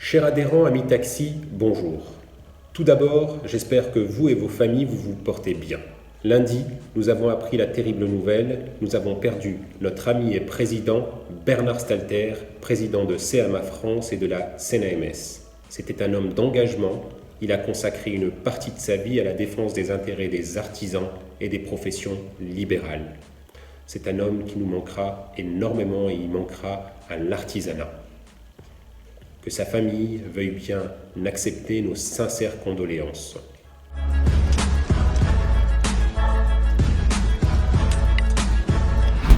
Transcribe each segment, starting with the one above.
Chers adhérents, amis taxi, bonjour. Tout d'abord, j'espère que vous et vos familles vous portez bien. Lundi, nous avons appris la terrible nouvelle. Nous avons perdu notre ami et président Bernard Stalter, président de CMA France et de la CNAMS. C'était un homme d'engagement. Il a consacré une partie de sa vie à la défense des intérêts des artisans et des professions libérales. C'est un homme qui nous manquera énormément et il manquera à l'artisanat. Que sa famille veuille bien accepter nos sincères condoléances.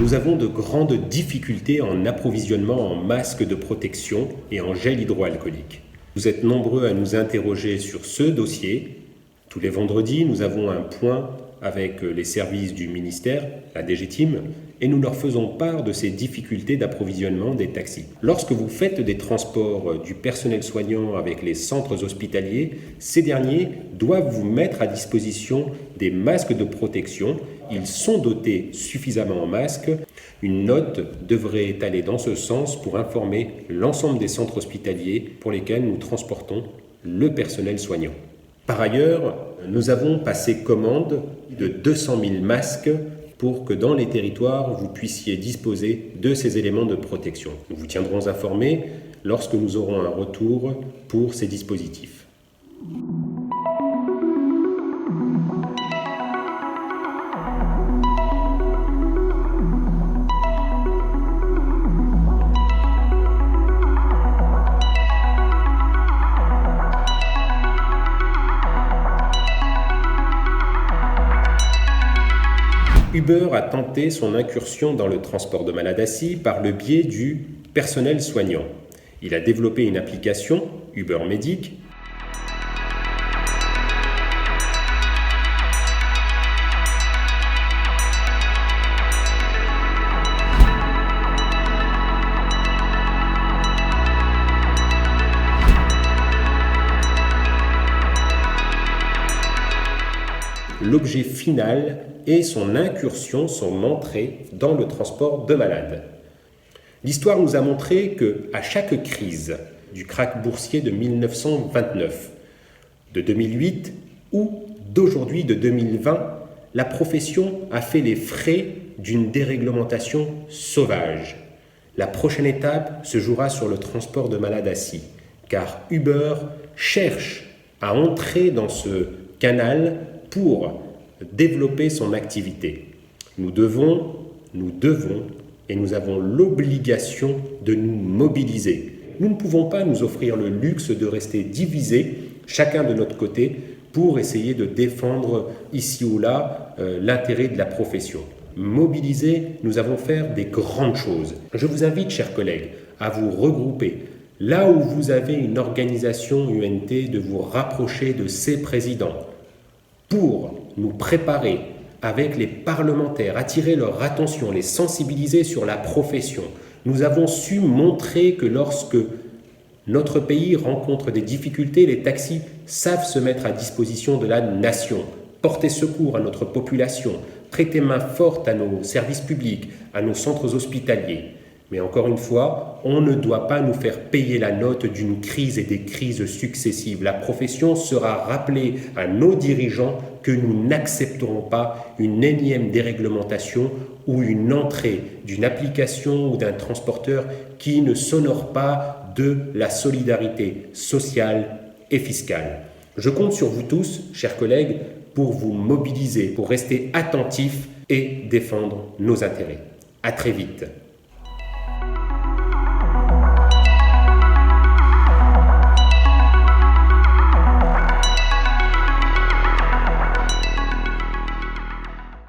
Nous avons de grandes difficultés en approvisionnement en masques de protection et en gel hydroalcoolique. Vous êtes nombreux à nous interroger sur ce dossier. Tous les vendredis, nous avons un point avec les services du ministère, la DGTIM, et nous leur faisons part de ces difficultés d'approvisionnement des taxis. Lorsque vous faites des transports du personnel soignant avec les centres hospitaliers, ces derniers doivent vous mettre à disposition des masques de protection. Ils sont dotés suffisamment en masques. Une note devrait aller dans ce sens pour informer l'ensemble des centres hospitaliers pour lesquels nous transportons le personnel soignant. Par ailleurs, nous avons passé commande de 200 000 masques pour que dans les territoires, vous puissiez disposer de ces éléments de protection. Nous vous tiendrons informés lorsque nous aurons un retour pour ces dispositifs. Uber a tenté son incursion dans le transport de malades assis par le biais du personnel soignant. Il a développé une application, Uber Medic, l'objet final est son incursion, son entrée dans le transport de malades. L'histoire nous a montré qu'à chaque crise du krach boursier de 1929, de 2008 ou d'aujourd'hui de 2020, la profession a fait les frais d'une déréglementation sauvage. La prochaine étape se jouera sur le transport de malades assis, car Uber cherche à entrer dans ce canal pour développer son activité. Nous devons et nous avons l'obligation de nous mobiliser. Nous ne pouvons pas nous offrir le luxe de rester divisés, chacun de notre côté, pour essayer de défendre ici ou là l'intérêt de la profession. Mobiliser, nous allons faire des grandes choses. Je vous invite, chers collègues, à vous regrouper. Là où vous avez une organisation UNT, de vous rapprocher de ses présidents pour nous préparer avec les parlementaires, attirer leur attention, les sensibiliser sur la profession. Nous avons su montrer que lorsque notre pays rencontre des difficultés, les taxis savent se mettre à disposition de la nation, porter secours à notre population, prêter main forte à nos services publics, à nos centres hospitaliers. Mais encore une fois, on ne doit pas nous faire payer la note d'une crise et des crises successives. La profession sera rappelée à nos dirigeants que nous n'accepterons pas une énième déréglementation ou une entrée d'une application ou d'un transporteur qui ne s'honore pas de la solidarité sociale et fiscale. Je compte sur vous tous, chers collègues, pour vous mobiliser, pour rester attentifs et défendre nos intérêts. À très vite.